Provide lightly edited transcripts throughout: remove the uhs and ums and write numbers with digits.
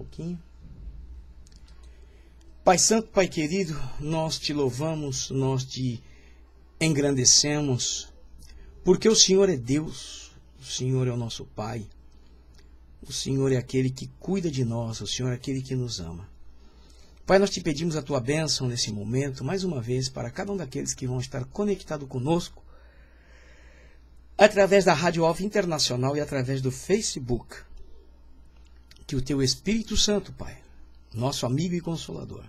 pouquinho. Pai Santo, Pai querido, nós te louvamos, nós te engrandecemos, porque o Senhor é Deus, o Senhor é o nosso Pai, o Senhor é aquele que cuida de nós, o Senhor é aquele que nos ama. Pai, nós te pedimos a tua bênção nesse momento, mais uma vez, para cada um daqueles que vão estar conectados conosco, através da Rádio Alfa Internacional e através do Facebook. Que o teu Espírito Santo, Pai, nosso amigo e consolador,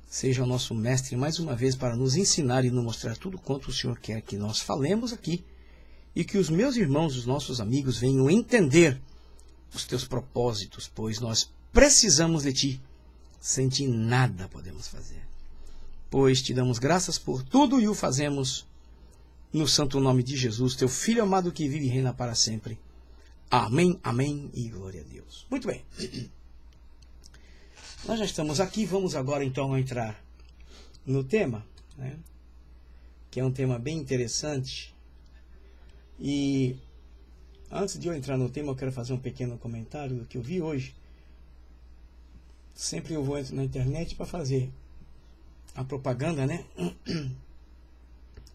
seja o nosso mestre mais uma vez para nos ensinar e nos mostrar tudo quanto o Senhor quer que nós falemos aqui e que os meus irmãos, os nossos amigos venham entender os teus propósitos, pois nós precisamos de ti, sem ti nada podemos fazer. Pois te damos graças por tudo e o fazemos no santo nome de Jesus, teu Filho amado que vive e reina para sempre. Amém, amém e glória a Deus. Muito bem. Nós já estamos aqui, vamos agora então entrar no tema, né? Que é um tema bem interessante. E antes de eu entrar no tema, eu quero fazer um pequeno comentário do que eu vi hoje. Sempre eu vou na internet para fazer a propaganda, né?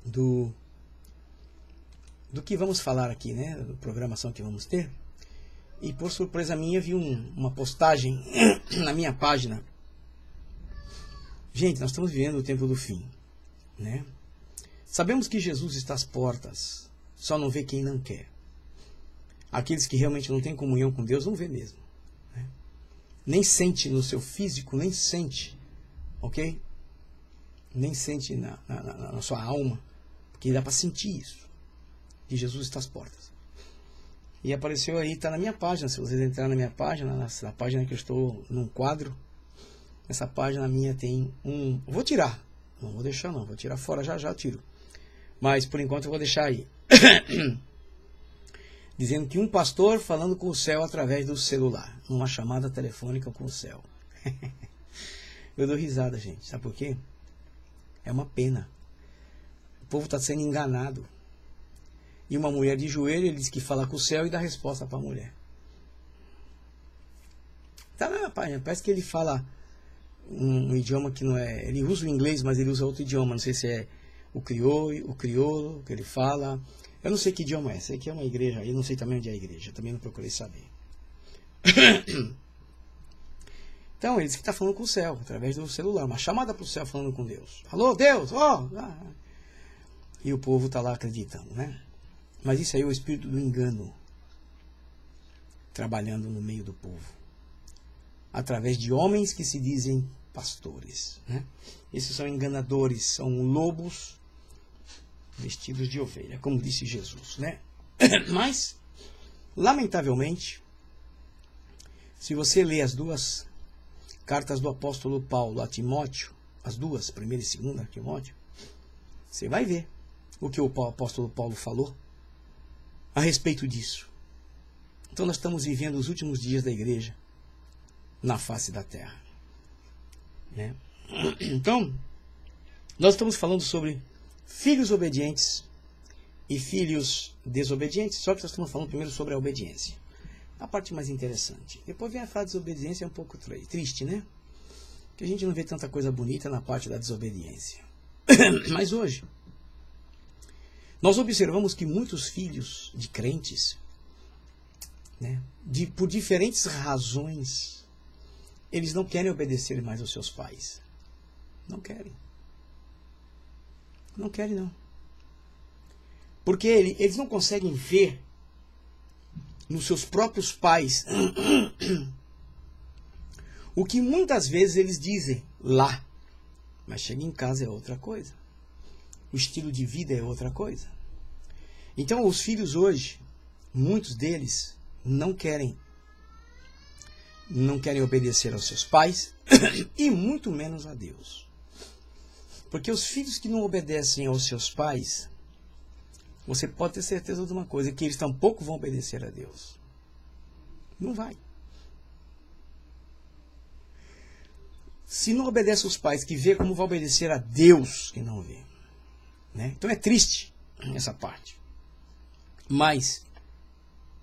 Do que vamos falar aqui, né? Da programação que vamos ter. E por surpresa minha, vi uma postagem na minha página. Gente, nós estamos vivendo o tempo do fim, né? Sabemos que Jesus está às portas, só não vê quem não quer. Aqueles que realmente não têm comunhão com Deus não vê mesmo, né? Nem sente no seu físico, nem sente, ok? Nem sente na sua alma, porque dá para sentir isso. Que Jesus está às portas. E apareceu aí, está na minha página. Se vocês entrarem na minha página, na página que eu estou num quadro, essa página minha tem vou tirar, não vou deixar não, vou tirar fora, já tiro. Mas por enquanto eu vou deixar aí. Dizendo que um pastor falando com o céu através do celular, uma chamada telefônica com o céu. Eu dou risada, gente, sabe por quê? É uma pena. O povo está sendo enganado. E uma mulher de joelho, ele diz que fala com o céu e dá resposta para a mulher. Tá na página, parece que ele fala um idioma que não é... Ele usa o inglês, mas ele usa outro idioma. Não sei se é o crioulo que ele fala. Eu não sei que idioma é. Sei que é uma igreja. Eu não sei também onde é a igreja. Também não procurei saber. Então, ele diz que está falando com o céu, através do celular. Uma chamada para o céu falando com Deus. Alô, Deus! Oh! E o povo está lá acreditando, né? Mas isso aí é o espírito do engano trabalhando no meio do povo, através de homens que se dizem pastores, né? Esses são enganadores, são lobos vestidos de ovelha, como disse Jesus, né? Mas, lamentavelmente, se você ler as duas cartas do apóstolo Paulo a Timóteo, as duas, 1ª e 2ª Timóteo, você vai ver o que o apóstolo Paulo falou a respeito disso. Então nós estamos vivendo os últimos dias da igreja na face da terra, né? Então, nós estamos falando sobre filhos obedientes e filhos desobedientes, só que nós estamos falando primeiro sobre a obediência. A parte mais interessante. Depois vem a frase de desobediência, é um pouco triste, né? Que a gente não vê tanta coisa bonita na parte da desobediência. Mas hoje nós observamos que muitos filhos de crentes, né, por diferentes razões, eles não querem obedecer mais aos seus pais. Não querem. Não querem, não. Porque eles não conseguem ver nos seus próprios pais o que muitas vezes eles dizem lá. Mas chega em casa é outra coisa. O estilo de vida é outra coisa. Então os filhos hoje, muitos deles não querem obedecer aos seus pais e muito menos a Deus. Porque os filhos que não obedecem aos seus pais, você pode ter certeza de uma coisa, que eles tampouco vão obedecer a Deus. Não vai. Se não obedece aos pais que vê, como vai obedecer a Deus que não vê, né? Então é triste essa parte. Mas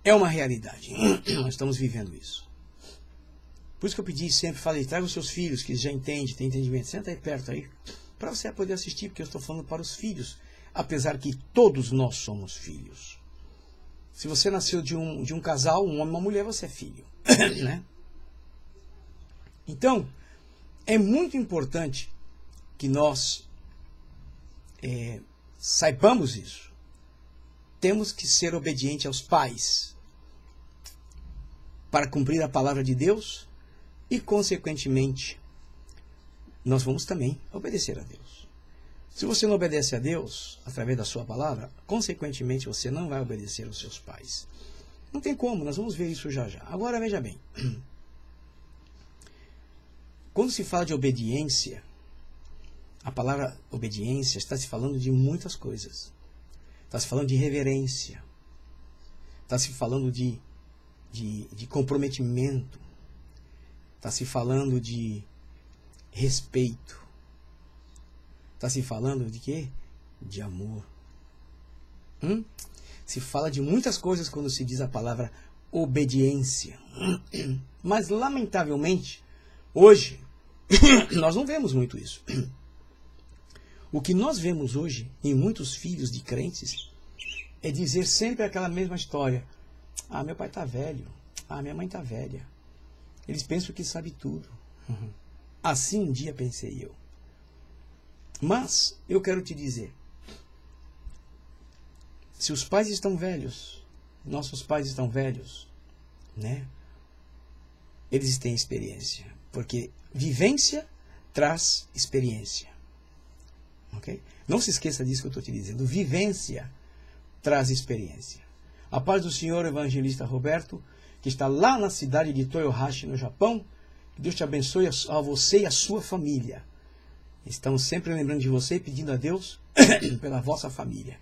é uma realidade. Nós estamos vivendo isso. Por isso que eu pedi sempre, falei, traga os seus filhos, que já entendem, tem entendimento, senta aí perto aí, para você poder assistir, porque eu estou falando para os filhos, apesar que todos nós somos filhos. Se você nasceu de um casal, um homem e uma mulher, você é filho. Né? Então, é muito importante que nós saibamos isso. Temos que ser obedientes aos pais para cumprir a palavra de Deus e, consequentemente, nós vamos também obedecer a Deus. Se você não obedece a Deus através da sua palavra, consequentemente você não vai obedecer aos seus pais. Não tem como, nós vamos ver isso já já. Agora veja bem. Quando se fala de obediência, a palavra obediência está se falando de muitas coisas. Está se falando de reverência. Está se falando de comprometimento. Está se falando de respeito. Está se falando de quê? De amor. Se fala de muitas coisas quando se diz a palavra obediência. Mas, lamentavelmente, hoje, nós não vemos muito isso. O que nós vemos hoje em muitos filhos de crentes é dizer sempre aquela mesma história. Ah, meu pai está velho. Ah, minha mãe está velha. Eles pensam que sabe tudo. Assim um dia pensei eu. Mas eu quero te dizer, se os pais estão velhos, nossos pais estão velhos, né? Eles têm experiência, porque vivência traz experiência. Okay? Não se esqueça disso que eu estou te dizendo. Vivência traz experiência. A paz do Senhor, evangelista Roberto, que está lá na cidade de Toyohashi, no Japão. Que Deus te abençoe a você e a sua família. Estamos sempre lembrando de você e pedindo a Deus pela vossa família.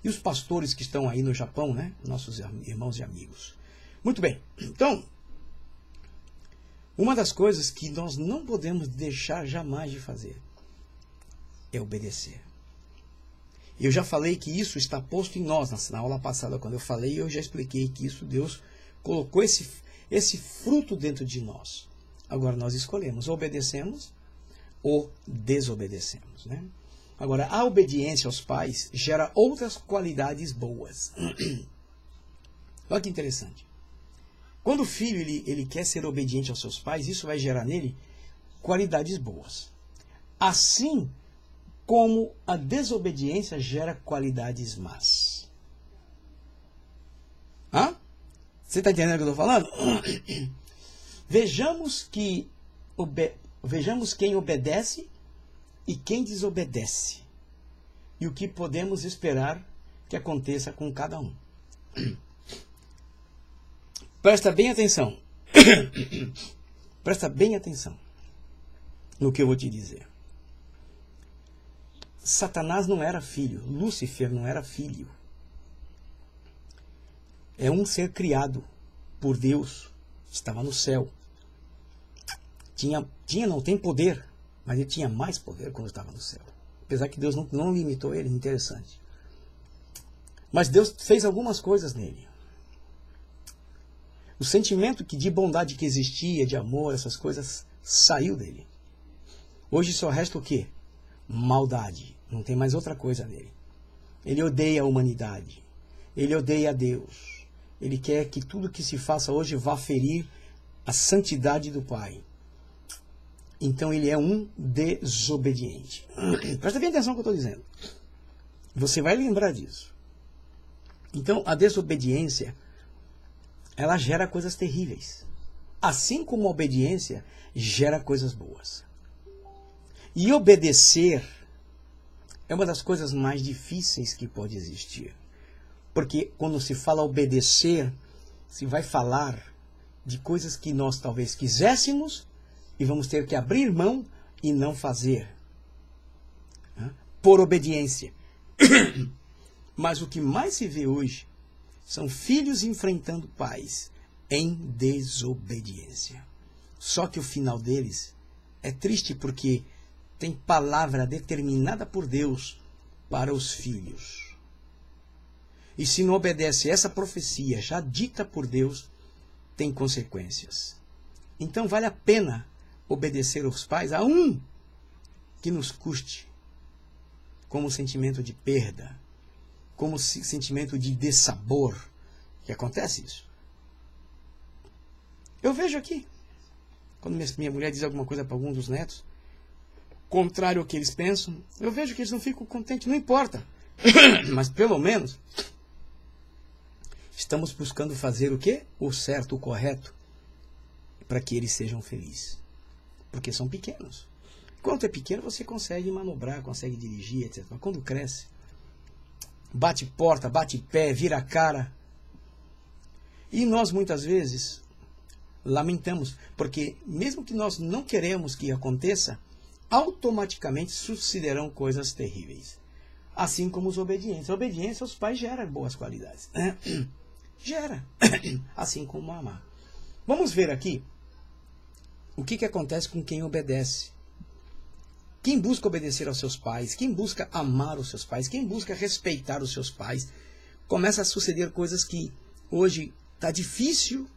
E os pastores que estão aí no Japão, né? Nossos irmãos e amigos. Muito bem. Então, uma das coisas que nós não podemos deixar jamais de fazer é obedecer. Eu já falei que isso está posto em nós. Na aula passada, quando eu falei, eu já expliquei que isso Deus colocou esse fruto dentro de nós. Agora nós escolhemos, obedecemos ou desobedecemos, né? Agora, a obediência aos pais gera outras qualidades boas. Olha que interessante. Quando o filho ele quer ser obediente aos seus pais, isso vai gerar nele qualidades boas. Assim como a desobediência gera qualidades más. Você está entendendo o que eu estou falando? Vejamos quem obedece e quem desobedece. E o que podemos esperar que aconteça com cada um. Presta bem atenção. Presta bem atenção no que eu vou te dizer. Satanás não era filho. Lúcifer não era filho. É um ser criado por Deus. Estava no céu. Não tem poder, mas ele tinha mais poder quando estava no céu. Apesar que Deus não limitou ele, interessante. Mas Deus fez algumas coisas nele. O sentimento de bondade que existia, de amor, essas coisas, saiu dele. Hoje só resta o quê? Maldade. Não tem mais outra coisa nele. Ele odeia a humanidade. Ele odeia a Deus. Ele quer que tudo que se faça hoje vá ferir a santidade do Pai. Então ele é um desobediente. Presta bem atenção no que eu estou dizendo. Você vai lembrar disso. Então a desobediência, ela gera coisas terríveis. Assim como a obediência gera coisas boas. E obedecer é uma das coisas mais difíceis que pode existir. Porque quando se fala obedecer, se vai falar de coisas que nós talvez quiséssemos e vamos ter que abrir mão e não fazer. Por obediência. Mas o que mais se vê hoje são filhos enfrentando pais em desobediência. Só que o final deles é triste porque tem palavra determinada por Deus para os filhos. E se não obedece essa profecia já dita por Deus, tem consequências. Então vale a pena obedecer aos pais, a um que nos custe, como sentimento de perda, como sentimento de dessabor, que acontece isso. Eu vejo aqui, quando minha mulher diz alguma coisa para algum dos netos, contrário ao que eles pensam, eu vejo que eles não ficam contentes, não importa. Mas pelo menos estamos buscando fazer o quê? O certo, o correto, para que eles sejam felizes. Porque são pequenos. Quando é pequeno, você consegue manobrar, consegue dirigir, etc. Mas quando cresce, bate porta, bate pé, vira a cara. E nós, muitas vezes, lamentamos. Porque mesmo que nós não queremos que aconteça, automaticamente sucederão coisas terríveis. Assim como os obedientes. A obediência aos pais gera boas qualidades. Gera. Assim como amar. Vamos ver aqui o que acontece com quem obedece. Quem busca obedecer aos seus pais, quem busca amar os seus pais, quem busca respeitar os seus pais, começa a suceder coisas que hoje está difícil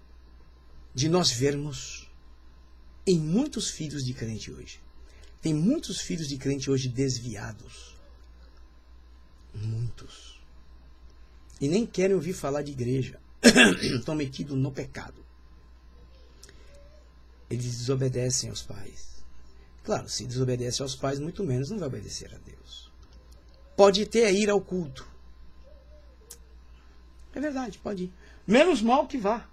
de nós vermos em muitos filhos de crente hoje. Tem muitos filhos de crente hoje desviados. Muitos. E nem querem ouvir falar de igreja. Estão metidos no pecado. Eles desobedecem aos pais. Claro, se desobedece aos pais, muito menos não vai obedecer a Deus. Pode ter a ir ao culto. É verdade, pode ir. Menos mal que vá.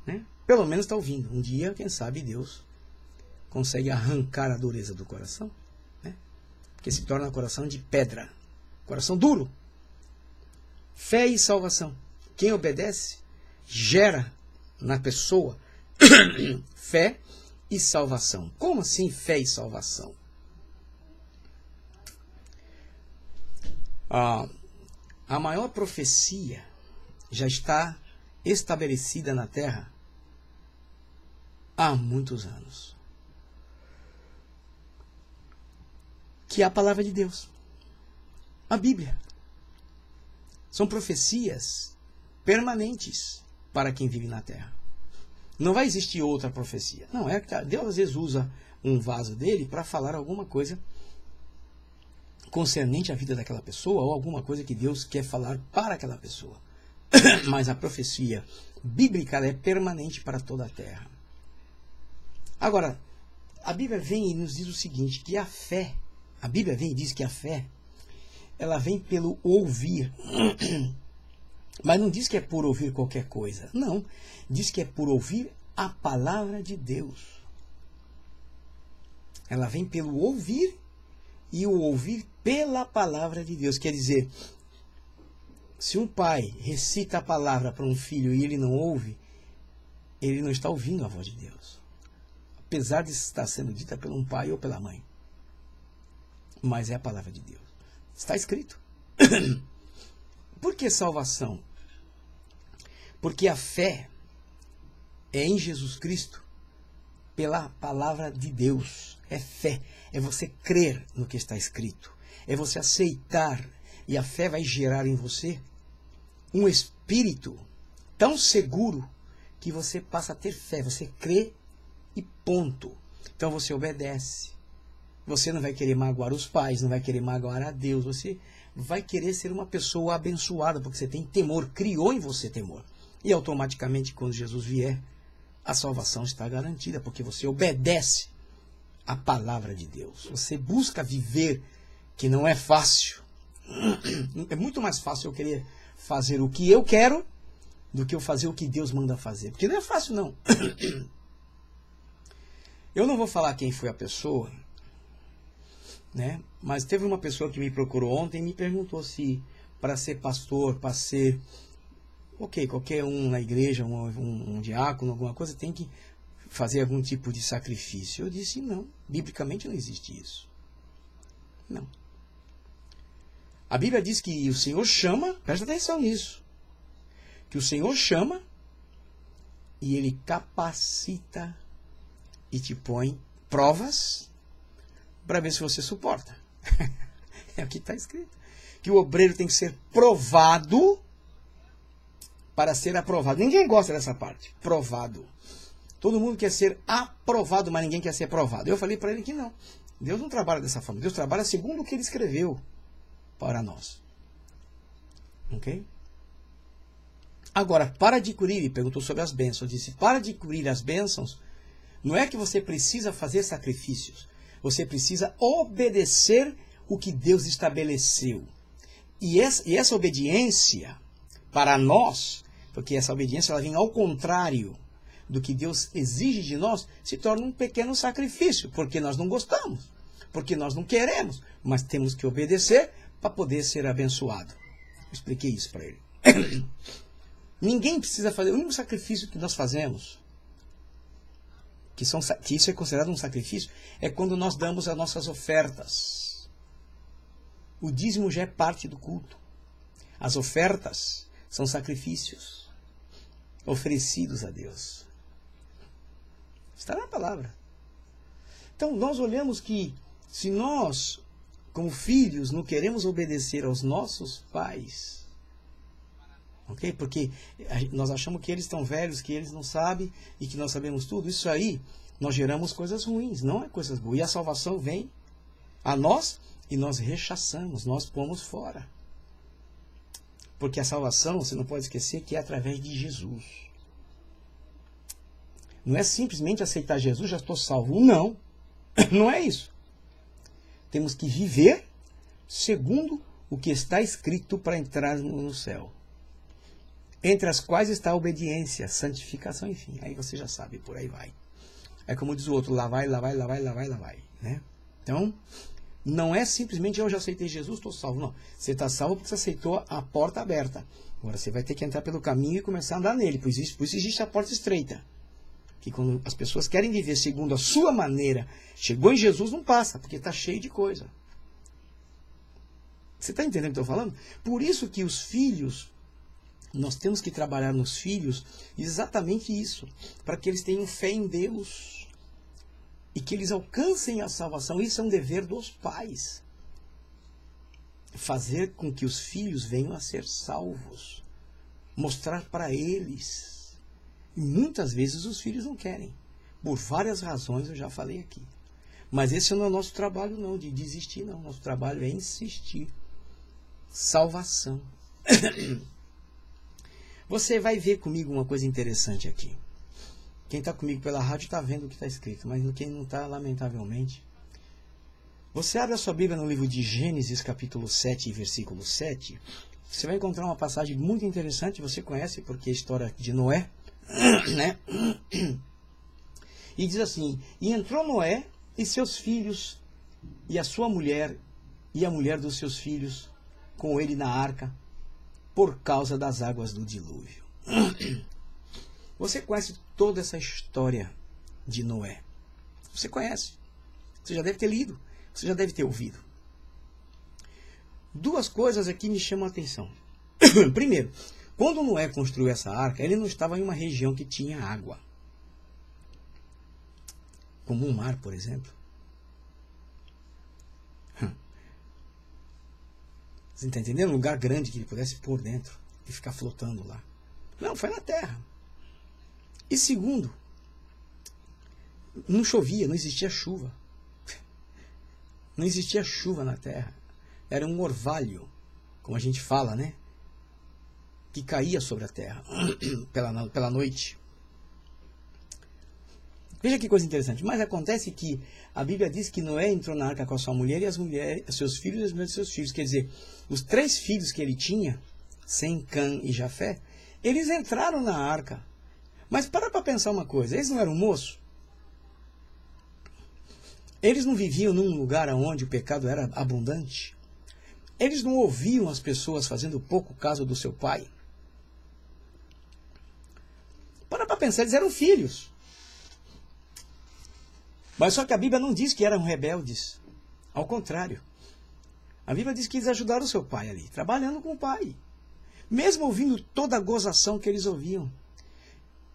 Né? Pelo menos está ouvindo. Um dia, quem sabe, Deus consegue arrancar a dureza do coração. Né? Porque se torna um coração de pedra. Coração duro. Fé e salvação. Quem obedece gera na pessoa fé e salvação. Como assim fé e salvação? A maior profecia já está estabelecida na Terra há muitos anos. Que é a palavra de Deus. A Bíblia. São profecias permanentes para quem vive na Terra. Não vai existir outra profecia. Não, é que Deus às vezes usa um vaso dele para falar alguma coisa concernente à vida daquela pessoa ou alguma coisa que Deus quer falar para aquela pessoa. Mas a profecia bíblica é permanente para toda a Terra. Agora, a Bíblia vem e nos diz o seguinte, que a fé, a Bíblia vem e diz que a fé, ela vem pelo ouvir. Mas não diz que é por ouvir qualquer coisa. Não. Diz que é por ouvir a palavra de Deus. Ela vem pelo ouvir e o ouvir pela palavra de Deus. Quer dizer, se um pai recita a palavra para um filho e ele não ouve, ele não está ouvindo a voz de Deus. Apesar de estar sendo dita por um pai ou pela mãe. Mas é a palavra de Deus. Está escrito. Por que salvação? Porque a fé é em Jesus Cristo pela palavra de Deus. É fé. É você crer no que está escrito. É você aceitar. E a fé vai gerar em você um espírito tão seguro que você passa a ter fé. Você crê e ponto. Então você obedece. Você não vai querer magoar os pais, não vai querer magoar a Deus. Você vai querer ser uma pessoa abençoada, porque você tem temor, criou em você temor. E automaticamente, quando Jesus vier, a salvação está garantida, porque você obedece a palavra de Deus. Você busca viver, que não é fácil. É muito mais fácil eu querer fazer o que eu quero do que eu fazer o que Deus manda fazer. Porque não é fácil, não. Eu não vou falar quem foi a pessoa, né? Mas teve uma pessoa que me procurou ontem e me perguntou se para ser pastor, para ser qualquer um na igreja, um diácono, alguma coisa, tem que fazer algum tipo de sacrifício. Eu disse não, biblicamente não existe isso. Não. A Bíblia diz que o Senhor chama, presta atenção nisso, que o Senhor chama e Ele capacita e te põe provas para ver se você suporta. É o que está escrito. Que o obreiro tem que ser provado para ser aprovado. Ninguém gosta dessa parte. Provado. Todo mundo quer ser aprovado, mas ninguém quer ser provado. Eu falei para ele que não. Deus não trabalha dessa forma. Deus trabalha segundo o que ele escreveu para nós. Ok? Agora, para adquirir, ele perguntou sobre as bênçãos. Disse, para adquirir as bênçãos, não é que você precisa fazer sacrifícios. Você precisa obedecer o que Deus estabeleceu. E essa obediência, para nós, porque essa obediência ela vem ao contrário do que Deus exige de nós, se torna um pequeno sacrifício, porque nós não gostamos, porque nós não queremos, mas temos que obedecer para poder ser abençoado. Eu expliquei isso para ele. Ninguém precisa fazer, o único sacrifício que nós fazemos, que isso é considerado um sacrifício, é quando nós damos as nossas ofertas. O dízimo já é parte do culto. As ofertas são sacrifícios oferecidos a Deus. Está na palavra. Então, nós olhamos que se nós, como filhos, não queremos obedecer aos nossos pais, ok? Porque nós achamos que eles estão velhos, que eles não sabem e que nós sabemos tudo. Isso aí, nós geramos coisas ruins, não é coisas boas. E a salvação vem a nós e nós rechaçamos, nós pomos fora. Porque a salvação, você não pode esquecer que é através de Jesus. Não é simplesmente aceitar Jesus, já estou salvo. Não, não é isso. Temos que viver segundo o que está escrito para entrar no céu. Entre as quais está a obediência, santificação, enfim. Aí você já sabe, por aí vai. É como diz o outro, lá vai, lá vai, lá vai, lá vai, lá vai. Né? Então, não é simplesmente eu já aceitei Jesus, estou salvo. Não, você está salvo porque você aceitou a porta aberta. Agora você vai ter que entrar pelo caminho e começar a andar nele. Por isso existe a porta estreita. Que quando as pessoas querem viver segundo a sua maneira, chegou em Jesus, não passa, porque está cheio de coisa. Você está entendendo o que eu estou falando? Por isso que os filhos, nós temos que trabalhar nos filhos exatamente isso, para que eles tenham fé em Deus e que eles alcancem a salvação. Isso é um dever dos pais. Fazer com que os filhos venham a ser salvos. Mostrar para eles. E muitas vezes os filhos não querem. Por várias razões, eu já falei aqui. Mas esse não é o nosso trabalho não, de desistir não. Nosso trabalho é insistir. Salvação. Você vai ver comigo uma coisa interessante aqui. Quem está comigo pela rádio está vendo o que está escrito, mas quem não está, lamentavelmente. Você abre a sua Bíblia no livro de Gênesis, capítulo 7, versículo 7. Você vai encontrar uma passagem muito interessante, você conhece, porque é a história de Noé. Né? E diz assim: e entrou Noé e seus filhos e a sua mulher e a mulher dos seus filhos com ele na arca por causa das águas do dilúvio. Você conhece toda essa história de Noé? Você conhece? Você já deve ter lido, você já deve ter ouvido. Duas coisas aqui me chamam a atenção. Primeiro, quando Noé construiu essa arca, ele não estava em uma região que tinha água. Como um mar, por exemplo. Você está entendendo? Um lugar grande que ele pudesse pôr dentro e ficar flotando lá. Não, foi na terra. E segundo, não chovia, não existia chuva. Não existia chuva na terra. Era um orvalho, como a gente fala, né? Que caía sobre a terra pela noite. Veja que coisa interessante. Mas acontece que a Bíblia diz que Noé entrou na arca com a sua mulher e as mulheres, seus filhos e as mulheres de seus filhos. Quer dizer, os 3 filhos que ele tinha, Sem, Cã e Jafé, eles entraram na arca. Mas para pensar uma coisa, eles não eram moços? Eles não viviam num lugar onde o pecado era abundante? Eles não ouviam as pessoas fazendo pouco caso do seu pai? Para pensar, eles eram filhos. Mas só que a Bíblia não diz que eram rebeldes. Ao contrário. A Bíblia diz que eles ajudaram o seu pai ali, trabalhando com o pai. Mesmo ouvindo toda a gozação que eles ouviam.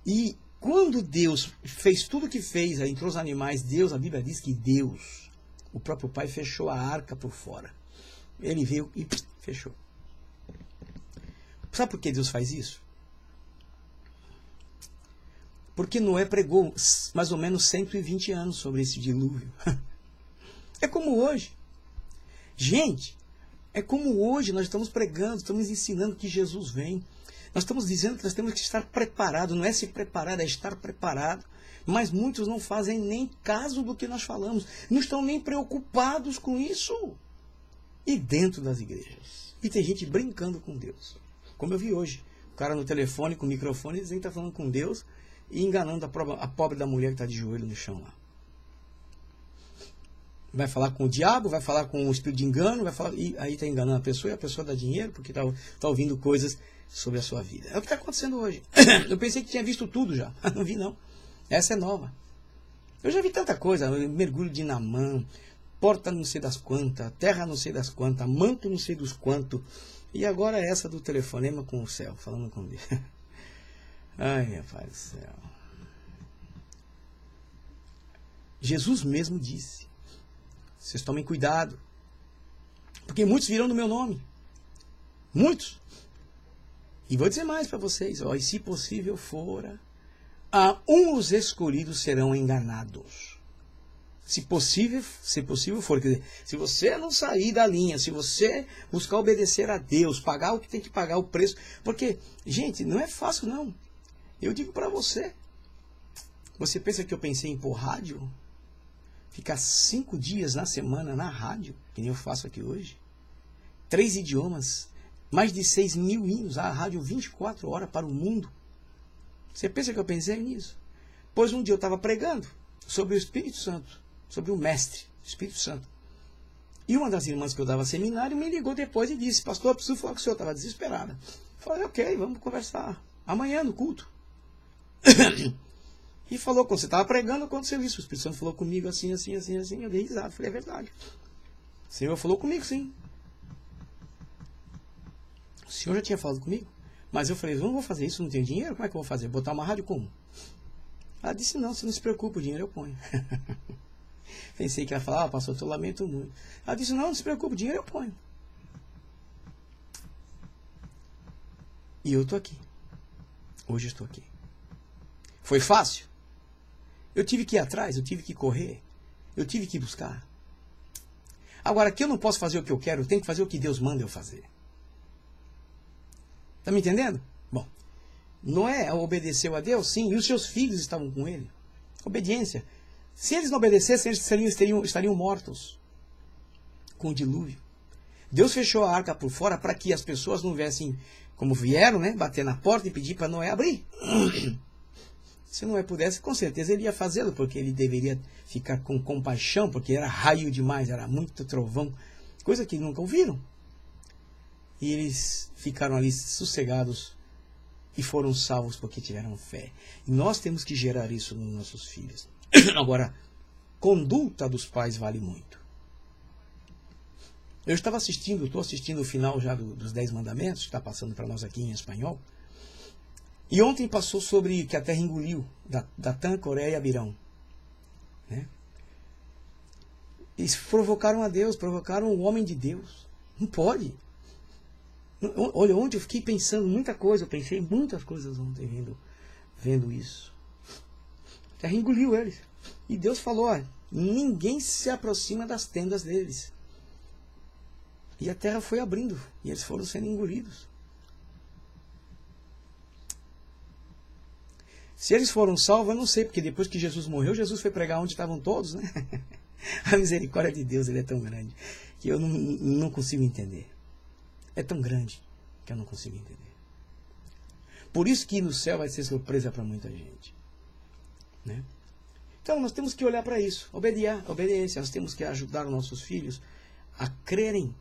E quando Deus fez tudo o que fez entre os animais, Deus, a Bíblia diz que Deus, o próprio pai, fechou a arca por fora. Ele veio e fechou. Sabe por que Deus faz isso? Porque Noé pregou mais ou menos 120 anos sobre esse dilúvio. É como hoje. Gente, é como hoje nós estamos pregando, estamos ensinando que Jesus vem. Nós estamos dizendo que nós temos que estar preparados. Não é se preparar, é estar preparado. Mas muitos não fazem nem caso do que nós falamos. Não estão nem preocupados com isso. E dentro das igrejas. E tem gente brincando com Deus. Como eu vi hoje. O cara no telefone, com o microfone, dizendo que está falando com Deus e enganando a pobre da mulher que está de joelho no chão lá. Vai falar com o diabo, vai falar com o espírito de engano, vai falar, e aí está enganando a pessoa, e a pessoa dá dinheiro porque está ouvindo coisas sobre a sua vida. É o que está acontecendo hoje. Eu pensei que tinha visto tudo já. Não vi não. Essa é nova. Eu já vi tanta coisa. Mergulho de Naamã, porta não sei das quantas, terra não sei das quantas, manto não sei dos quantos. E agora essa do telefonema com o céu, falando com Deus. Ai, meu Pai do céu. Jesus mesmo disse: vocês tomem cuidado, porque muitos virão no meu nome. Muitos. E vou dizer mais para vocês, ó, e se possível fora, a os escolhidos serão enganados. Se possível for, quer dizer, se você não sair da linha, se você buscar obedecer a Deus, pagar o que tem que pagar, o preço, porque, gente, não é fácil não. Eu digo para você, você pensa que eu pensei em pôr rádio? Ficar 5 dias na semana na rádio, que nem eu faço aqui hoje. 3 idiomas, mais de 6 mil hinos, a rádio 24 horas para o mundo. Você pensa que eu pensei nisso? Pois um dia eu estava pregando sobre o Espírito Santo, sobre o Mestre, Espírito Santo. E uma das irmãs que eu dava seminário me ligou depois e disse: pastor, eu preciso falar com o senhor, estava desesperada. Eu falei: ok, vamos conversar amanhã no culto. E falou, quando você estava pregando, aconteceu isso. O Espírito Santo falou comigo assim, assim, assim, assim. Eu dei risada, falei: é verdade. O Senhor falou comigo, sim. O Senhor já tinha falado comigo. Mas eu falei: eu não vou fazer isso, não tenho dinheiro, como é que eu vou fazer? Botar uma rádio como? Ela disse: não, você não se preocupe, o dinheiro eu ponho. Pensei que ela falava: pastor, eu lamento muito. Ela disse: não se preocupe, o dinheiro eu ponho. E eu estou aqui. Hoje eu estou aqui. Foi fácil? Eu tive que ir atrás, eu tive que correr, eu tive que buscar. Agora, que eu não posso fazer o que eu quero, eu tenho que fazer o que Deus manda eu fazer. Está me entendendo? Bom, Noé obedeceu a Deus, sim, e os seus filhos estavam com ele. Obediência. Se eles não obedecessem, eles estariam mortos com o dilúvio. Deus fechou a arca por fora para que as pessoas não viessem, como vieram, né, bater na porta e pedir para Noé abrir. Se Noé pudesse, com certeza ele ia fazê-lo, porque ele deveria ficar com compaixão, porque era raio demais, era muito trovão, coisa que nunca ouviram. E eles ficaram ali sossegados e foram salvos porque tiveram fé. E nós temos que gerar isso nos nossos filhos. Agora, conduta dos pais vale muito. Eu estou assistindo o final já dos 10 mandamentos, que está passando para nós aqui em espanhol. E ontem passou sobre que a terra engoliu, Datã, Coreia e Abirão. Né? Eles provocaram a Deus, provocaram o homem de Deus. Não pode. Olha, ontem eu fiquei pensando muita coisa, eu pensei em muitas coisas ontem vendo isso. A terra engoliu eles. E Deus falou: ó, ninguém se aproxima das tendas deles. E a terra foi abrindo, e eles foram sendo engolidos. Se eles foram salvos, eu não sei, porque depois que Jesus morreu, Jesus foi pregar onde estavam todos, né? A misericórdia de Deus, ele é tão grande, que eu não consigo entender. É tão grande que eu não consigo entender. Por isso que no céu vai ser surpresa para muita gente. Né? Então nós temos que olhar para isso. Obediência. Nós temos que ajudar os nossos filhos a crerem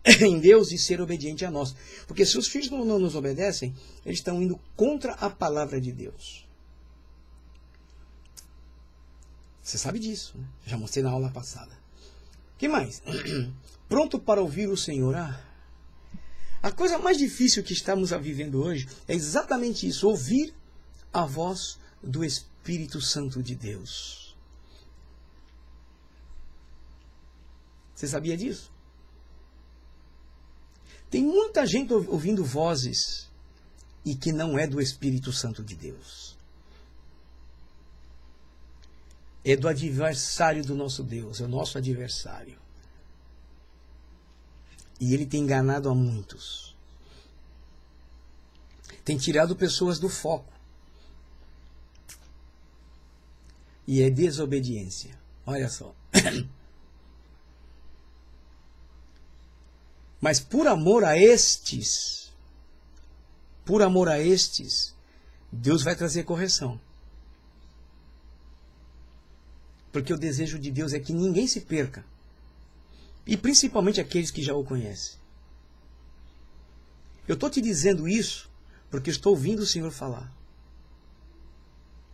em Deus e ser obediente a nós. Porque se os filhos não nos obedecem, eles estão indo contra a palavra de Deus. Você sabe disso, né? Já mostrei na aula passada. O que mais? Pronto para ouvir o Senhor. A coisa mais difícil que estamos vivendo hoje é exatamente isso, ouvir a voz do Espírito Santo de Deus. Você sabia disso? Tem muita gente ouvindo vozes e que não é do Espírito Santo de Deus. é do adversário do nosso Deus, é o nosso adversário. E ele tem enganado a muitos. Tem tirado pessoas do foco. E é desobediência. Olha só. Mas por amor a estes, Deus vai trazer correção. Porque o desejo de Deus é que ninguém se perca. E principalmente aqueles que já o conhecem. Eu estou te dizendo isso porque estou ouvindo o Senhor falar.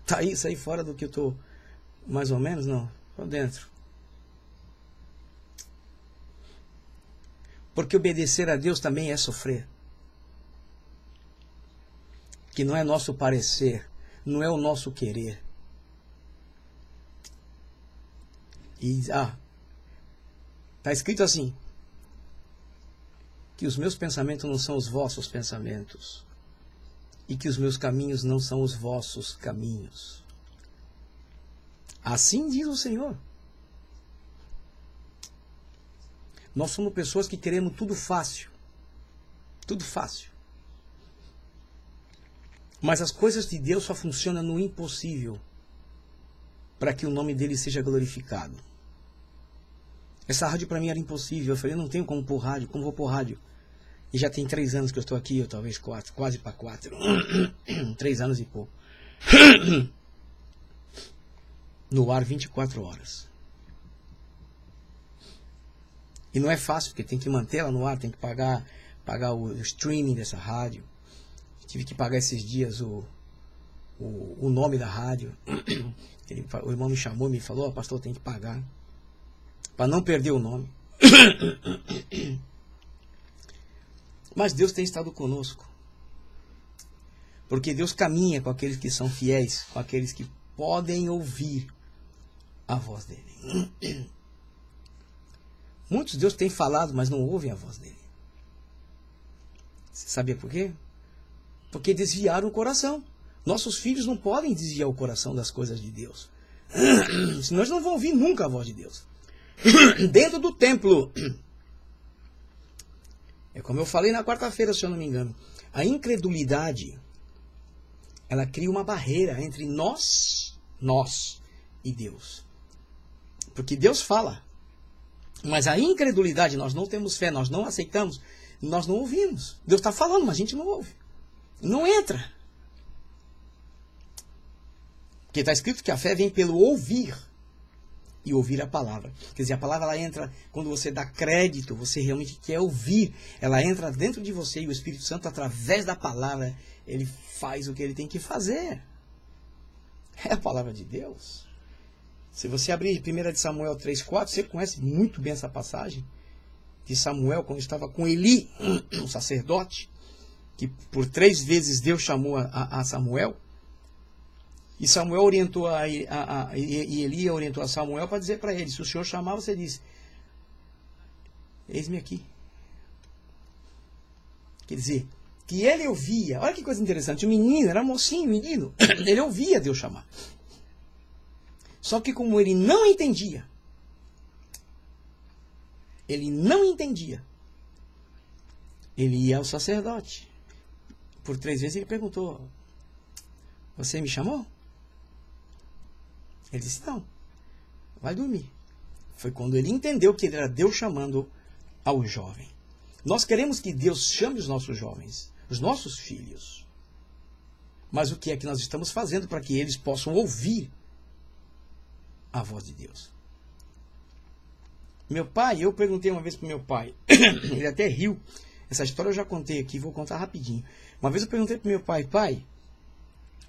Tá aí, saí fora do que eu estou, mais ou menos? Não, estou dentro. Porque obedecer a Deus também é sofrer. Que não é nosso parecer, não é o nosso querer. E, está escrito assim, que os meus pensamentos não são os vossos pensamentos, e que os meus caminhos não são os vossos caminhos. Assim diz o Senhor. Nós somos pessoas que queremos tudo fácil. Tudo fácil. Mas as coisas de Deus só funcionam no impossível, para que o nome dele seja glorificado. Essa rádio para mim era impossível. Eu falei, eu não tenho como pôr rádio, como vou pôr rádio? E já tem 3 anos que eu estou aqui, ou talvez 4, quase para 4. 3 anos e pouco. No ar 24 horas. E não é fácil, porque tem que manter ela no ar, tem que pagar o streaming dessa rádio. Tive que pagar esses dias o nome da rádio. O irmão me chamou e me falou, pastor, tem que pagar. Para não perder o nome. Mas Deus tem estado conosco. Porque Deus caminha com aqueles que são fiéis, com aqueles que podem ouvir a voz dele. Muitos Deus tem falado, mas não ouvem a voz dele. Você sabia por quê? Porque desviaram o coração. Nossos filhos não podem desviar o coração das coisas de Deus. Senão eles não vão ouvir nunca a voz de Deus. Dentro do templo. É como eu falei na quarta-feira, se eu não me engano. A incredulidade, ela cria uma barreira entre nós e Deus. Porque Deus fala. Mas a incredulidade, nós não temos fé, nós não aceitamos, nós não ouvimos. Deus está falando, mas a gente não ouve. Não entra. Porque está escrito que a fé vem pelo ouvir. E ouvir a palavra. Quer dizer, a palavra ela entra quando você dá crédito, você realmente quer ouvir. Ela entra dentro de você e o Espírito Santo, através da palavra, ele faz o que ele tem que fazer. É a palavra de Deus. Se você abrir 1 de Samuel 3,4, você conhece muito bem essa passagem de Samuel, quando estava com Eli, um sacerdote, que por 3 vezes Deus chamou a Samuel. E Samuel orientou e Eli orientou a Samuel para dizer para ele, se o Senhor chamar, você diz, eis-me aqui. Quer dizer, que ele ouvia, olha que coisa interessante, o menino, era mocinho, menino, ele ouvia Deus chamar. Só que como ele não entendia, ele ia ao sacerdote. Por 3 vezes ele perguntou, você me chamou? Ele disse, não, vai dormir. Foi quando ele entendeu que era Deus chamando ao jovem. Nós queremos que Deus chame os nossos jovens, os nossos filhos. Mas o que é que nós estamos fazendo para que eles possam ouvir a voz de Deus? Meu pai, eu perguntei uma vez para o meu pai, ele até riu. Essa história eu já contei aqui, vou contar rapidinho. Uma vez eu perguntei para o meu pai, pai,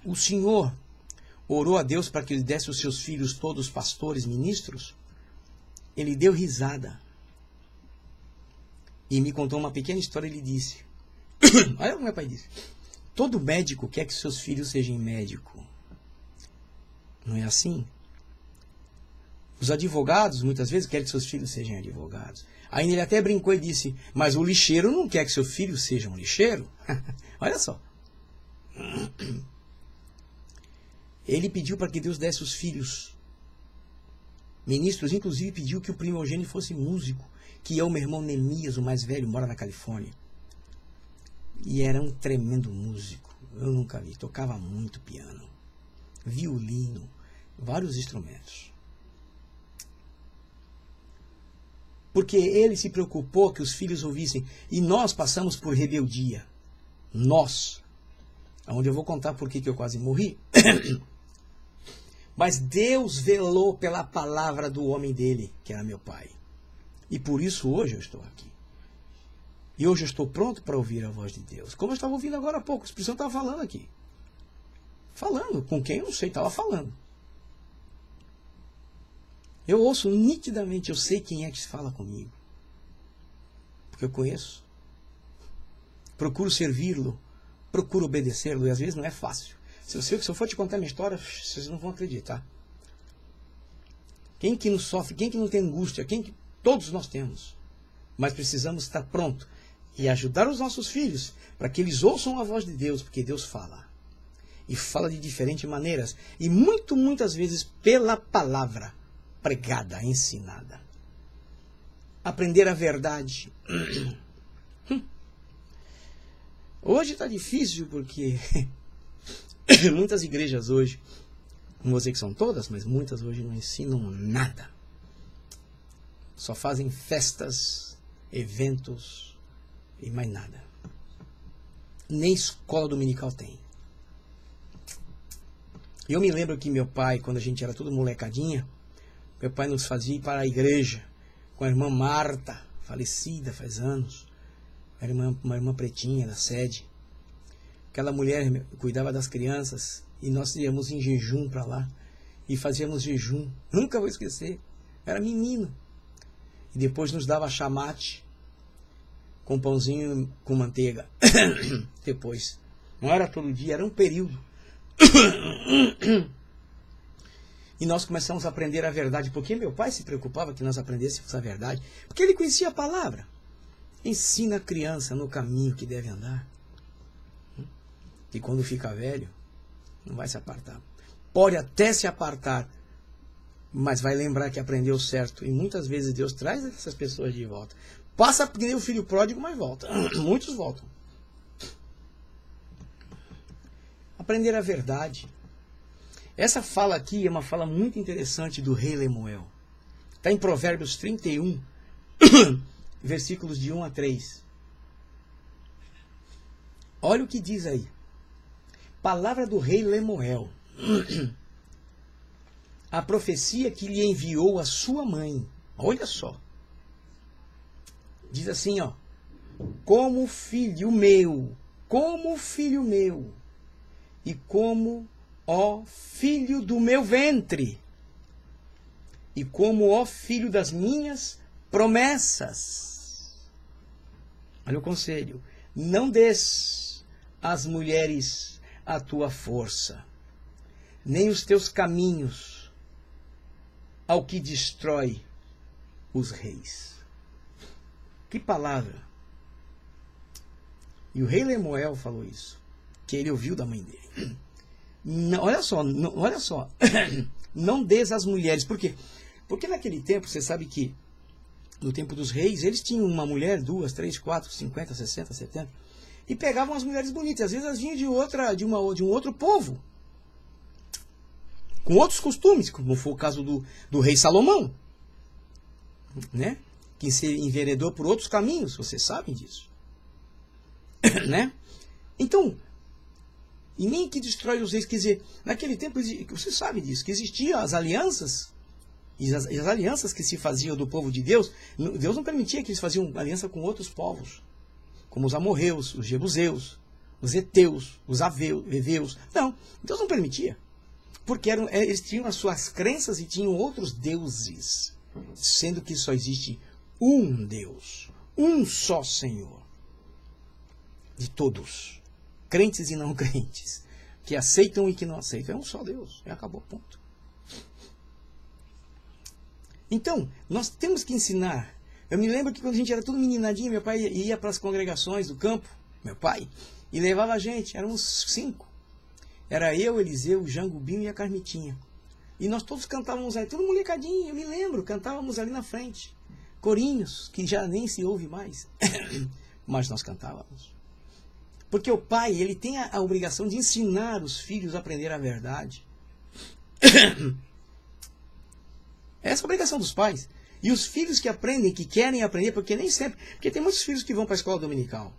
o senhor orou a Deus para que ele desse os seus filhos todos pastores, ministros? Ele deu risada. E me contou uma pequena história, ele disse, olha o que meu pai disse, todo médico quer que seus filhos sejam médicos. Não é assim? Os advogados, muitas vezes, querem que seus filhos sejam advogados. Aí ele até brincou e disse, mas o lixeiro não quer que seu filho seja um lixeiro? Olha só. Ele pediu para que Deus desse os filhos ministros, inclusive, pediu que o primogênito fosse músico, que é o meu irmão Neemias, o mais velho, mora na Califórnia. E era um tremendo músico. Eu nunca vi. Tocava muito piano, violino, vários instrumentos. Porque ele se preocupou que os filhos ouvissem. E nós passamos por rebeldia. Nós. Onde eu vou contar por que eu quase morri. Mas Deus velou pela palavra do homem dele, que era meu pai. E por isso hoje eu estou aqui. E hoje eu estou pronto para ouvir a voz de Deus. Como eu estava ouvindo agora há pouco, o Espírito Santo estava falando aqui. Falando, com quem eu não sei, estava falando. Eu ouço nitidamente, eu sei quem é que fala comigo. Porque eu conheço. Procuro servi-lo, procuro obedecê-lo, e às vezes não é fácil. Se eu for te contar minha história, vocês não vão acreditar. Quem que não sofre, quem que não tem angústia, todos nós temos. Mas precisamos estar prontos e ajudar os nossos filhos para que eles ouçam a voz de Deus, porque Deus fala. E fala de diferentes maneiras. E muitas vezes pela palavra pregada, ensinada. Aprender a verdade. Hoje está difícil porque muitas igrejas hoje, não vou dizer que são todas, mas muitas hoje não ensinam nada. Só fazem festas, eventos e mais nada. Nem escola dominical tem. Eu me lembro que meu pai, quando a gente era tudo molecadinha, meu pai nos fazia ir para a igreja com a irmã Marta, falecida faz anos. Era uma irmã pretinha da sede. Aquela mulher cuidava das crianças e nós íamos em jejum para lá e fazíamos jejum. Nunca vou esquecer. Era menino. E depois nos dava chamate com pãozinho com manteiga. Depois. Não era todo dia, era um período. E nós começamos a aprender a verdade. Porque meu pai se preocupava que nós aprendêssemos a verdade. Porque ele conhecia a palavra. Ensina a criança no caminho que deve andar. E quando fica velho, não vai se apartar. Pode até se apartar, mas vai lembrar que aprendeu certo. E muitas vezes Deus traz essas pessoas de volta. Passa que nem o filho pródigo, mas volta. Muitos voltam. Aprender a verdade. Essa fala aqui é uma fala muito interessante do rei Lemuel. Está em Provérbios 31, versículos de 1 a 3. Olha o que diz aí. Palavra do rei Lemuel. A profecia que lhe enviou a sua mãe. Olha só. Diz assim, ó. Como filho meu, e como, ó filho do meu ventre, e como, ó filho das minhas promessas. Olha o conselho. Não des às mulheres a tua força, nem os teus caminhos ao que destrói os reis. Que palavra! E o rei Lemuel falou isso, que ele ouviu da mãe dele. Não, olha só, não des às mulheres. Por quê? Porque naquele tempo, você sabe que no tempo dos reis, eles tinham uma mulher, 2, 3, 4, 50, 60, 70, e pegavam as mulheres bonitas. Às vezes elas vinham de um outro povo, com outros costumes, como foi o caso do rei Salomão, né? Que se enveredou por outros caminhos, vocês sabem disso. Né? Então, e nem que destrói os reis, quer dizer, naquele tempo, você sabe disso, que existiam as alianças, e as alianças que se faziam do povo de Deus, Deus não permitia que eles faziam aliança com outros povos, como os amorreus, os jebuseus, os heteus, os heveus. Não, Deus não permitia, porque eles tinham as suas crenças e tinham outros deuses, sendo que só existe um Deus, um só Senhor, de todos, crentes e não crentes, que aceitam e que não aceitam. É um só Deus, e acabou, ponto. Então, nós temos que ensinar. Eu me lembro que quando a gente era tudo meninadinho, meu pai ia para as congregações do campo, meu pai, e levava a gente, éramos 5. Era eu, Eliseu, o Jangubinho e a Carmitinha. E nós todos cantávamos ali, tudo molecadinho, eu me lembro, cantávamos ali na frente. Corinhos, que já nem se ouve mais. Mas nós cantávamos. Porque o pai, ele tem a obrigação de ensinar os filhos a aprender a verdade. Essa é a obrigação dos pais. E os filhos que aprendem, que querem aprender, porque nem sempre... Porque tem muitos filhos que vão para a escola dominical.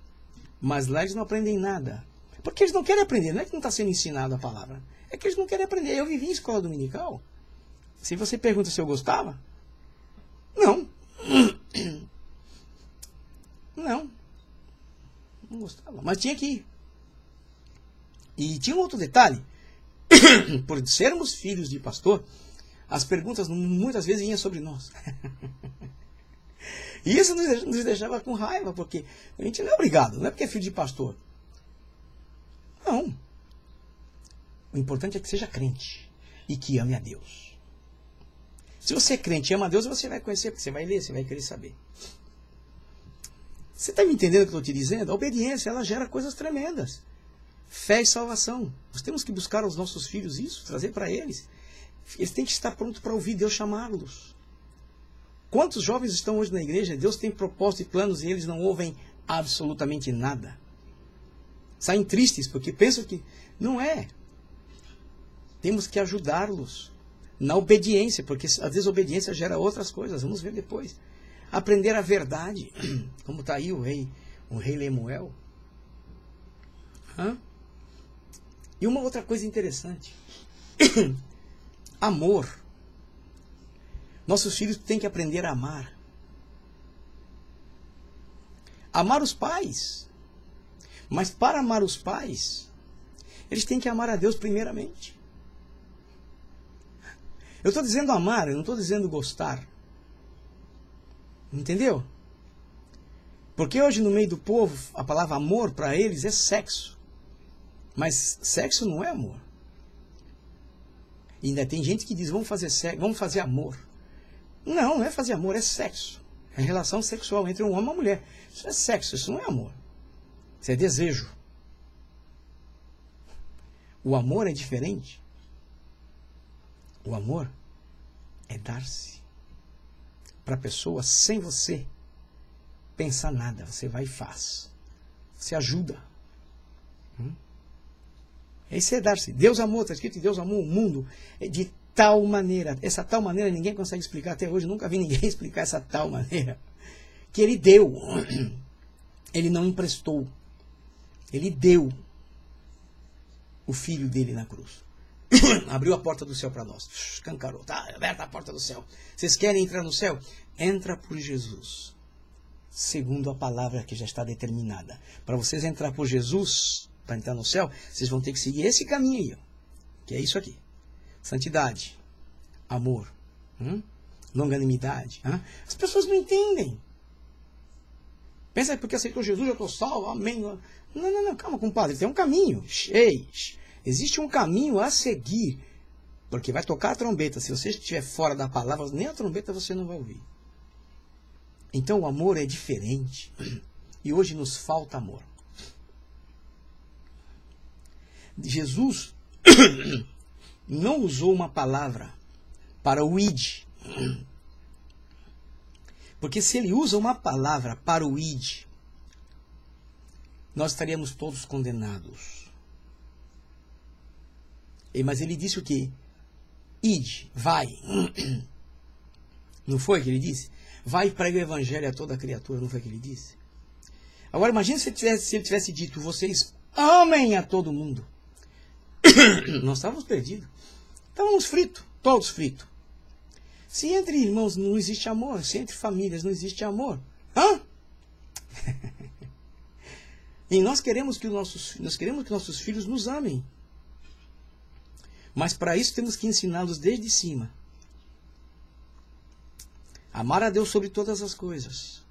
Mas lá eles não aprendem nada. Porque eles não querem aprender, não é que não está sendo ensinado a palavra. É que eles não querem aprender. Eu vivi em escola dominical. Se você pergunta se eu gostava, não. Não gostava, mas tinha que ir. E tinha um outro detalhe. Por sermos filhos de pastor, as perguntas muitas vezes vinham sobre nós. E isso nos deixava com raiva, porque a gente não é obrigado, não é porque é filho de pastor. Não. O importante é que seja crente e que ame a Deus. Se você é crente e ama a Deus, você vai conhecer, porque você vai ler, você vai querer saber. Você está me entendendo o que eu estou te dizendo? A obediência, ela gera coisas tremendas. Fé e salvação. Nós temos que buscar aos nossos filhos isso, trazer para eles. Eles têm que estar prontos para ouvir Deus chamá-los. Quantos jovens estão hoje na igreja? Deus tem propósito e planos e eles não ouvem absolutamente nada. Saem tristes porque pensam que não é. Temos que ajudá-los na obediência, porque a desobediência gera outras coisas. Vamos ver depois. Aprender a verdade, como está aí o rei Lemuel. E uma outra coisa interessante. Amor. Nossos filhos têm que aprender a amar. Amar os pais. Mas para amar os pais, eles têm que amar a Deus primeiramente. Eu estou dizendo amar, eu não estou dizendo gostar. Entendeu? Porque hoje no meio do povo, a palavra amor para eles é sexo. Mas sexo não é amor. E ainda tem gente que diz, vamos fazer sexo, vamos fazer amor. Não, não é fazer amor, é sexo. É relação sexual entre um homem e uma mulher. Isso é sexo, isso não é amor. Isso é desejo. O amor é diferente. O amor é dar-se para a pessoa sem você pensar nada. Você vai e faz. Você ajuda. Esse é dar-se. Deus amou, está escrito que Deus amou o mundo de tal maneira. Essa tal maneira ninguém consegue explicar até hoje. Nunca vi ninguém explicar essa tal maneira. Que ele deu. Ele não emprestou. Ele deu o filho dele na cruz. Abriu a porta do céu para nós. Escancarou. Tá aberta a porta do céu. Vocês querem entrar no céu? Entra por Jesus. Segundo a palavra que já está determinada. Para vocês entrar por Jesus, para entrar no céu, vocês vão ter que seguir esse caminho aí. Ó, que é isso aqui. Santidade. Amor. Longanimidade. As pessoas não entendem. Pensa porque aceitou Jesus, eu estou salvo, amém. Não, calma, compadre, tem um caminho. Existe um caminho a seguir. Porque vai tocar a trombeta. Se você estiver fora da palavra, nem a trombeta você não vai ouvir. Então o amor é diferente. E hoje nos falta amor. Jesus não usou uma palavra para o id. Porque se ele usa uma palavra para o id, nós estaríamos todos condenados. Mas ele disse o quê? Id, vai. Não foi que ele disse? Vai e prega o evangelho a toda criatura, não foi que ele disse? Agora imagine se ele tivesse dito, vocês amem a todo mundo. Nós estávamos perdidos. Estávamos fritos, todos fritos. Se entre irmãos não existe amor, se entre famílias não existe amor, e nós queremos que nossos filhos nos amem. Mas para isso temos que ensiná-los desde cima. Amar a Deus sobre todas as coisas.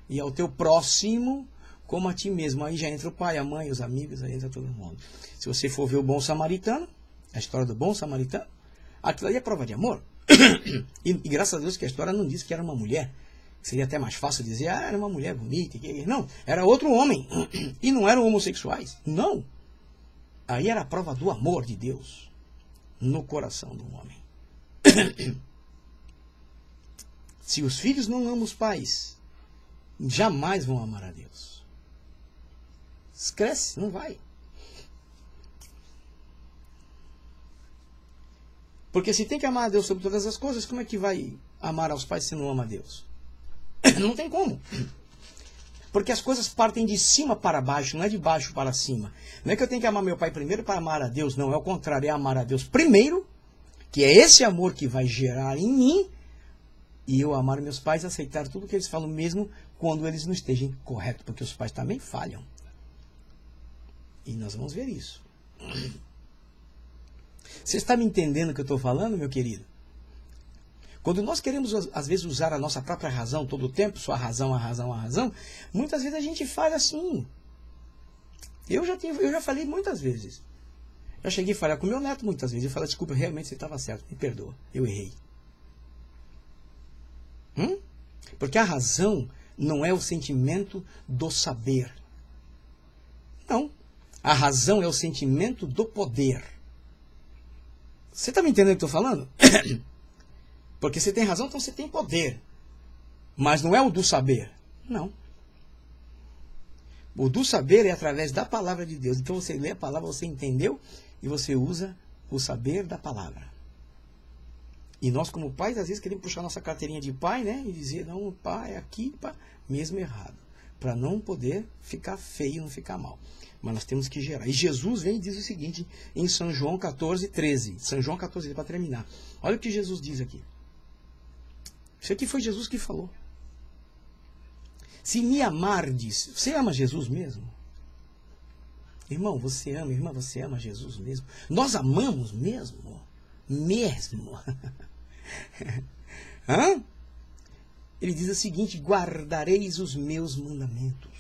E ao teu próximo como a ti mesmo. Aí já entra o pai, a mãe, os amigos, aí entra todo mundo. Se você for ver o bom samaritano, a história do bom samaritano, aquilo ali é prova de amor. E graças a Deus que a história não diz que era uma mulher. Seria até mais fácil dizer, era uma mulher bonita. Não, era outro homem. E não eram homossexuais. Não. Aí era a prova do amor de Deus no coração do homem. Se os filhos não amam os pais, jamais vão amar a Deus. Cresce, não vai. Porque se tem que amar a Deus sobre todas as coisas, como é que vai amar aos pais se não ama a Deus? Não tem como. Porque as coisas partem de cima para baixo, não é de baixo para cima. Não é que eu tenho que amar meu pai primeiro para amar a Deus, não. É o contrário, é amar a Deus primeiro, que é esse amor que vai gerar em mim, e eu amar meus pais, aceitar tudo que eles falam, mesmo quando eles não estejam corretos, porque os pais também falham. E nós vamos ver isso. Você está me entendendo o que eu estou falando, meu querido? Quando nós queremos, às vezes, usar a nossa própria razão todo o tempo, sua razão, a razão, muitas vezes a gente falha assim. Eu já falei muitas vezes. Já cheguei a falar com meu neto muitas vezes. Eu falei, desculpa, realmente você estava certo, me perdoa, eu errei. Porque a razão não é o sentimento do saber. Não. A razão é o sentimento do poder. Você está me entendendo o que eu estou falando? Porque você tem razão, então você tem poder. Mas não é o do saber. Não. O do saber é através da palavra de Deus. Então você lê a palavra, você entendeu, e você usa o saber da palavra. E nós, como pais, às vezes queremos puxar nossa carteirinha de pai, né? E dizer, não, pai, aqui, pá, mesmo errado. Para não poder ficar feio, não ficar mal. Mas nós temos que gerar. E Jesus vem e diz o seguinte, em São João 14:13. São João 14, para terminar. Olha o que Jesus diz aqui. Isso aqui foi Jesus que falou. Se me amardes, você ama Jesus mesmo? Irmão, você ama, irmã, você ama Jesus mesmo? Nós amamos mesmo? Mesmo? Hã? Ele diz o seguinte, guardareis os meus mandamentos.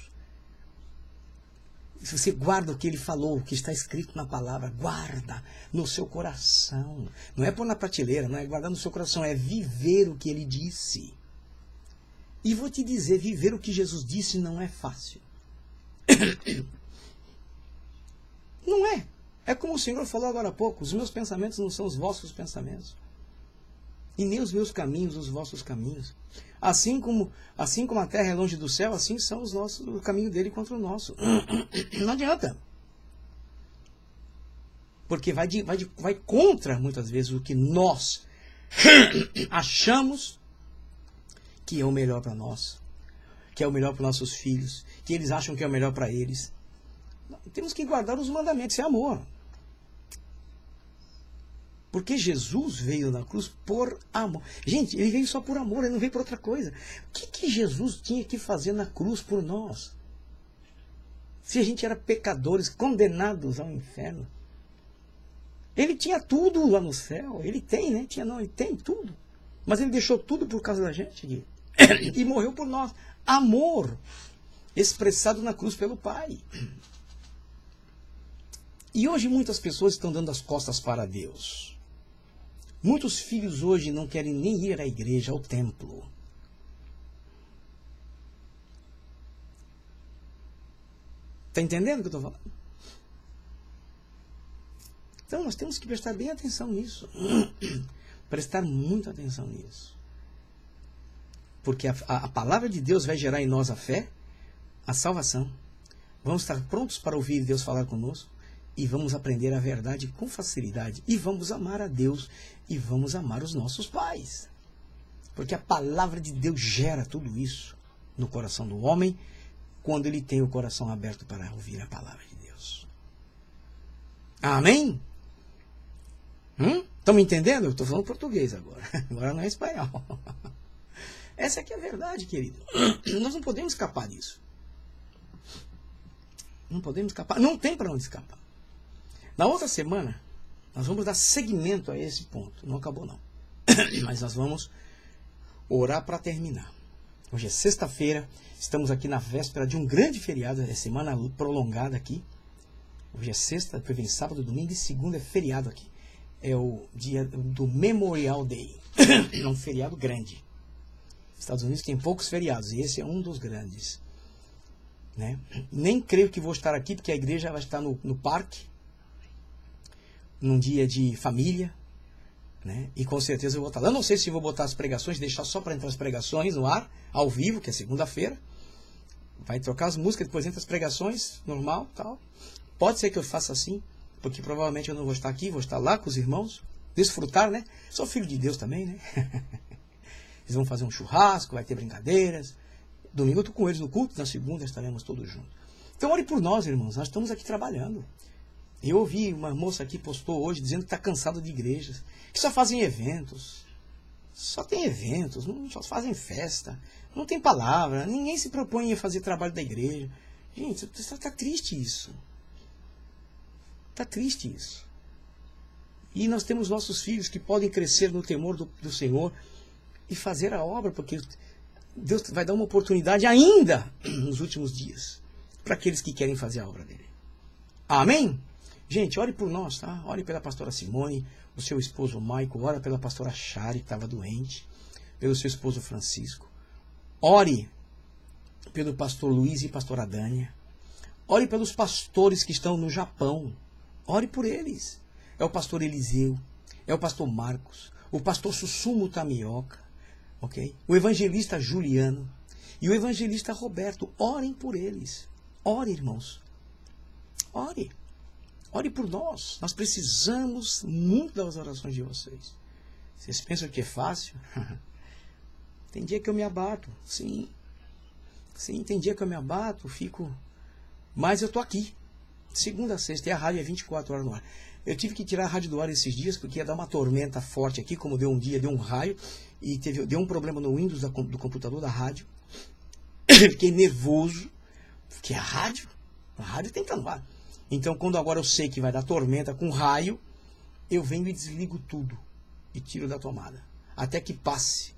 Se você guarda o que ele falou, o que está escrito na palavra, guarda no seu coração. Não é pôr na prateleira, não é guardar no seu coração, é viver o que ele disse. E vou te dizer, viver o que Jesus disse não é fácil. Não é. É como o Senhor falou agora há pouco, os meus pensamentos não são os vossos pensamentos. E nem os meus caminhos, os vossos caminhos. Assim como a terra é longe do céu, assim são os nossos, o caminho dele contra o nosso. Não adianta. Porque vai contra, muitas vezes, o que nós achamos que é o melhor para nós. Que é o melhor para nossos filhos. Que eles acham que é o melhor para eles. Temos que guardar os mandamentos, isso é amor. Porque Jesus veio na cruz por amor. Gente, ele veio só por amor, ele não veio por outra coisa. O que Jesus tinha que fazer na cruz por nós? Se a gente era pecadores, condenados ao inferno. Ele tinha tudo lá no céu. Ele tem, né? Ele tem tudo. Mas ele deixou tudo por causa da gente. E morreu por nós. Amor expressado na cruz pelo Pai. E hoje muitas pessoas estão dando as costas para Deus. Muitos filhos hoje não querem nem ir à igreja, ao templo. Está entendendo o que eu estou falando? Então nós temos que prestar bem atenção nisso. Prestar muita atenção nisso. Porque a palavra de Deus vai gerar em nós a fé, a salvação. Vamos estar prontos para ouvir Deus falar conosco. E vamos aprender a verdade com facilidade. E vamos amar a Deus. E vamos amar os nossos pais. Porque a palavra de Deus gera tudo isso no coração do homem, quando ele tem o coração aberto para ouvir a palavra de Deus. Amém? Estão me entendendo? Eu estou falando português agora. Agora não é espanhol. Essa aqui é a verdade, querido. Nós não podemos escapar disso. Não podemos escapar. Não tem para onde escapar. Na outra semana, nós vamos dar seguimento a esse ponto. Não acabou, não. Mas nós vamos orar para terminar. Hoje é sexta-feira. Estamos aqui na véspera de um grande feriado. É semana prolongada aqui. Hoje é sexta, depois vem sábado, domingo e segunda é feriado aqui. É o dia do Memorial Day. É um feriado grande. Os Estados Unidos tem poucos feriados. E esse é um dos grandes. Né? Nem creio que vou estar aqui, porque a igreja vai estar no parque. Num dia de família, né? E com certeza eu vou estar lá. Eu não sei se vou botar as pregações, deixar só para entrar as pregações no ar, ao vivo, que é segunda-feira. Vai trocar as músicas, depois entra as pregações, normal, tal. Pode ser que eu faça assim, porque provavelmente eu não vou estar aqui, vou estar lá com os irmãos, desfrutar, né? Sou filho de Deus também, né? Eles vão fazer um churrasco, vai ter brincadeiras. Domingo eu estou com eles no culto, na segunda estaremos todos juntos. Então ore por nós, irmãos, nós estamos aqui trabalhando. Eu ouvi uma moça aqui postou hoje dizendo que está cansada de igrejas, que só fazem eventos. Só tem eventos, só fazem festa, não tem palavra, ninguém se propõe a fazer trabalho da igreja. Gente, está triste isso. Está triste isso. E nós temos nossos filhos que podem crescer no temor do Senhor e fazer a obra, porque Deus vai dar uma oportunidade ainda nos últimos dias para aqueles que querem fazer a obra dele. Amém? Gente, ore por nós, tá? Ore pela pastora Simone, o seu esposo Maico, ora pela pastora Shari, que estava doente, pelo seu esposo Francisco. Ore pelo pastor Luiz e pastora Dânia. Ore pelos pastores que estão no Japão. Ore por eles. É o pastor Eliseu, é o pastor Marcos, o pastor Sussumo Tamioka, ok? O evangelista Juliano e o evangelista Roberto. Orem por eles. Ore, irmãos. Ore. Ore por nós. Nós precisamos muito das orações de vocês. Vocês pensam que é fácil? Tem dia que eu me abato. Sim. Sim, tem dia que eu me abato, fico... Mas eu tô aqui. Segunda a sexta. E a rádio é 24 horas no ar. Eu tive que tirar a rádio do ar esses dias, porque ia dar uma tormenta forte aqui, como deu um dia, deu um raio, e deu um problema no Windows do computador da rádio. Fiquei nervoso, porque a rádio tem que estar no ar. Então, quando agora eu sei que vai dar tormenta com raio, eu venho e desligo tudo e tiro da tomada, até que passe.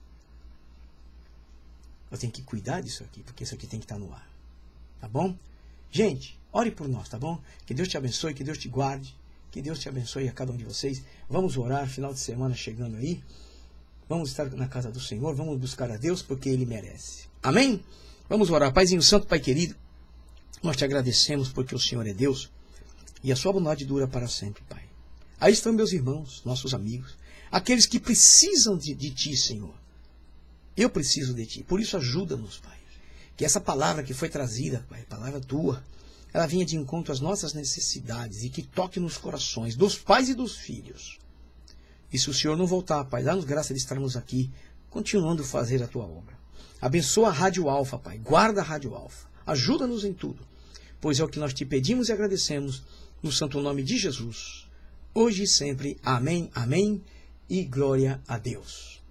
Eu tenho que cuidar disso aqui, porque isso aqui tem que estar no ar. Tá bom? Gente, ore por nós, tá bom? Que Deus te abençoe, que Deus te guarde, que Deus te abençoe a cada um de vocês. Vamos orar, final de semana chegando aí. Vamos estar na casa do Senhor, vamos buscar a Deus, porque Ele merece. Amém? Vamos orar. Paizinho Santo, Pai querido, nós te agradecemos porque o Senhor é Deus. E a sua bondade dura para sempre, Pai. Aí estão meus irmãos, nossos amigos, aqueles que precisam de Ti, Senhor. Eu preciso de Ti, por isso ajuda-nos, Pai. Que essa palavra que foi trazida, Pai, palavra Tua, ela venha de encontro às nossas necessidades e que toque nos corações dos pais e dos filhos. E se o Senhor não voltar, Pai, dá-nos graça de estarmos aqui, continuando a fazer a Tua obra. Abençoa a Rádio Alfa, Pai, guarda a Rádio Alfa. Ajuda-nos em tudo, pois é o que nós Te pedimos e agradecemos, no santo nome de Jesus, hoje e sempre. Amém, amém, e glória a Deus.